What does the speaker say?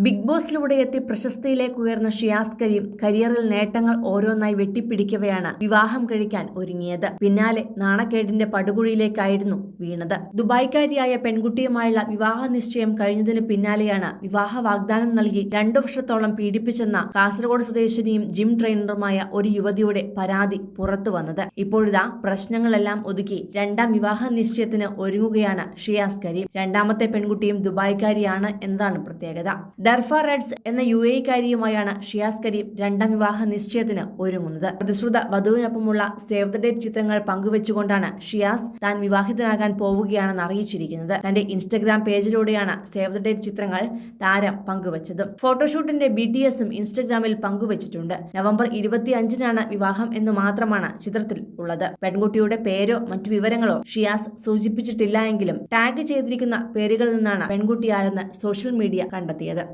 Big ബോസിലൂടെ എത്തി പ്രശസ്തിയിലേക്ക് ഉയർന്ന ഷിയാസ് കരീം കരിയറിൽ നേട്ടങ്ങൾ ഓരോന്നായി വെട്ടിപ്പിടിക്കവെയാണ് വിവാഹം കഴിക്കാൻ ഒരുങ്ങിയത്. പിന്നാലെ നാണക്കേടിന്റെ പടുകുഴിയിലേക്കായിരുന്നു വീണത്. ദുബായ്ക്കാരിയായ പെൺകുട്ടിയുമായുള്ള വിവാഹ നിശ്ചയം കഴിഞ്ഞതിന് പിന്നാലെയാണ് വിവാഹ വാഗ്ദാനം നൽകി 2 വർഷത്തോളം പീഡിപ്പിച്ചെന്ന കാസർഗോഡ് സ്വദേശിനിയും ജിം ട്രെയിനറുമായ ഒരു യുവതിയുടെ പരാതി പുറത്തു വന്നത്. ഇപ്പോഴിതാ പ്രശ്നങ്ങളെല്ലാം ഒതുക്കി 2ാം വിവാഹ നിശ്ചയത്തിന് ഒരുങ്ങുകയാണ് ഷിയാസ് കരീം. 2ാമത്തെ പെൺകുട്ടിയും ദുബായ്ക്കാരിയാണ് എന്നതാണ് പ്രത്യേകത. ദർഫ റെഡ്സ് എന്ന UAE-കാരിയുമായാണ് ഷിയാസ് കരീം 2ാം വിവാഹ നിശ്ചയത്തിന് ഒരുങ്ങുന്നത്. പ്രതിശ്രുത വധുവിനൊപ്പമുള്ള സേവ് ദ ഡേറ്റ് ചിത്രങ്ങൾ പങ്കുവെച്ചുകൊണ്ടാണ് ഷിയാസ് താൻ വിവാഹിതനാകാൻ പോവുകയാണെന്ന് അറിയിച്ചിരിക്കുന്നത്. തന്റെ ഇൻസ്റ്റഗ്രാം പേജിലൂടെയാണ് സേവ് ദ ഡേറ്റ് ചിത്രങ്ങൾ താരം പങ്കുവച്ചതും. ഫോട്ടോഷൂട്ടിന്റെ BTSും ഇൻസ്റ്റഗ്രാമിൽ പങ്കുവച്ചിട്ടുണ്ട്. നവംബർ 25-നാണ് വിവാഹം എന്നു മാത്രമാണ് ചിത്രത്തിൽ ഉള്ളത്. പെൺകുട്ടിയുടെ പേരോ മറ്റു വിവരങ്ങളോ ഷിയാസ് സൂചിപ്പിച്ചിട്ടില്ല എങ്കിലും ടാഗ് ചെയ്തിരിക്കുന്ന പേരുകളിൽ നിന്നാണ് പെൺകുട്ടിയാരെന്ന് സോഷ്യൽ മീഡിയ കണ്ടെത്തിയത്.